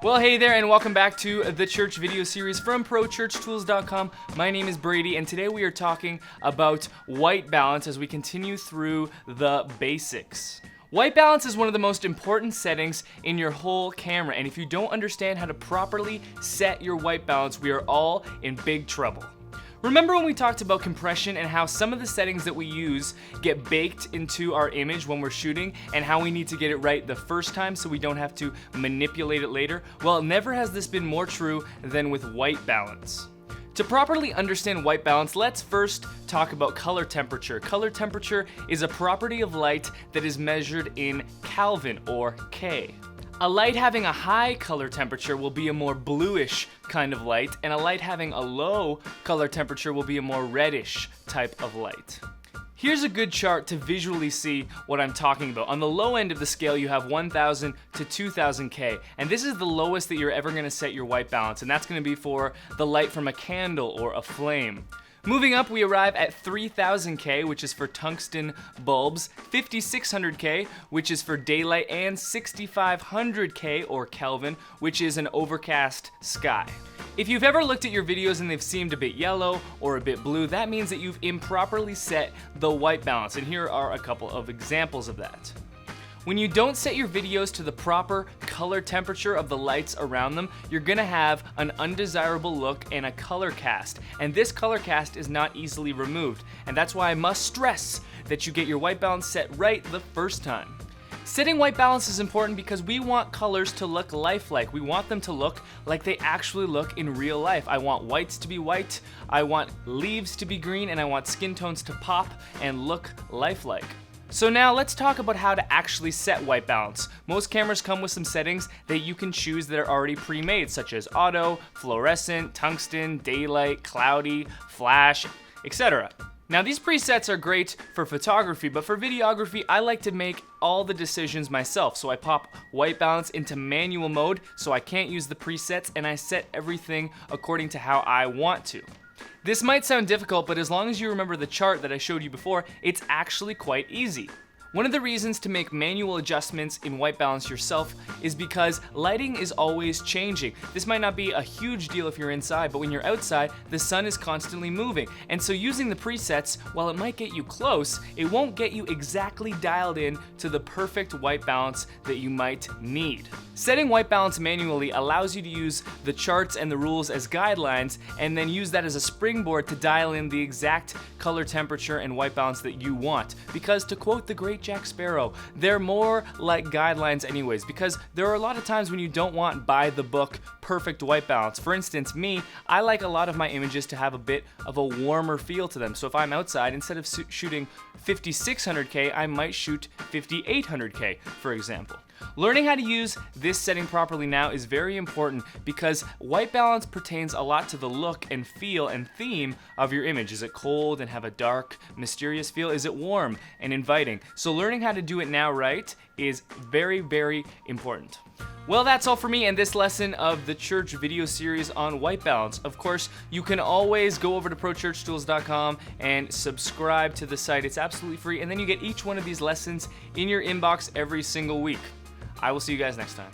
Well, hey there, and welcome back to the church video series from ProChurchTools.com. My name is Brady, and today we are talking about white balance as we continue through the basics. White balance is one of the most important settings in your whole camera, and if you don't understand how to properly set your white balance, we are all in big trouble. Remember when we talked about compression and how some of the settings that we use get baked into our image when we're shooting and how we need to get it right the first time so we don't have to manipulate it later? Well, never has this been more true than with white balance. To properly understand white balance, let's first talk about color temperature. Color temperature is a property of light that is measured in Kelvin or K. A light having a high color temperature will be a more bluish kind of light, and a light having a low color temperature will be a more reddish type of light. Here's a good chart to visually see what I'm talking about. On the low end of the scale, you have 1000 to 2000 K, and this is the lowest that you're ever going to set your white balance, and that's going to be for the light from a candle or a flame. Moving up, we arrive at 3000 K, which is for tungsten bulbs, 5600 K, which is for daylight, and 6500 K, or Kelvin, which is an overcast sky. If you've ever looked at your videos and they've seemed a bit yellow or a bit blue, that means that you've improperly set the white balance, and here are a couple of examples of that. When you don't set your videos to the proper color temperature of the lights around them, you're gonna have an undesirable look and a color cast. And this color cast is not easily removed. And that's why I must stress that you get your white balance set right the first time. Setting white balance is important because we want colors to look lifelike. We want them to look like they actually look in real life. I want whites to be white, I want leaves to be green, and I want skin tones to pop and look lifelike. So now let's talk about how to actually set white balance. Most cameras come with some settings that you can choose that are already pre-made, such as auto, fluorescent, tungsten, daylight, cloudy, flash, etc. Now these presets are great for photography, but for videography, I like to make all the decisions myself. So I pop white balance into manual mode so I can't use the presets, and I set everything according to how I want to. This might sound difficult, but as long as you remember the chart that I showed you before, it's actually quite easy. One of the reasons to make manual adjustments in white balance yourself is because lighting is always changing. This might not be a huge deal if you're inside, but when you're outside, the sun is constantly moving. And so using the presets, while it might get you close, it won't get you exactly dialed in to the perfect white balance that you might need. Setting white balance manually allows you to use the charts and the rules as guidelines, and then use that as a springboard to dial in the exact color temperature and white balance that you want. Because to quote the great Jack Sparrow, they're more like guidelines anyways, because there are a lot of times when you don't want by the book perfect white balance. For instance, me, I like a lot of my images to have a bit of a warmer feel to them. So if I'm outside, instead of shooting 5600K, I might shoot 5800K, for example. Learning how to use this setting properly now is very important because white balance pertains a lot to the look and feel and theme of your image. Is it cold and have a dark, mysterious feel? Is it warm and inviting? So learning how to do it now right is very, very important. Well, that's all for me in this lesson of the church video series on white balance. Of course, you can always go over to ProChurchTools.com and subscribe to the site. It's absolutely free, and then you get each one of these lessons in your inbox every single week. I will see you guys next time.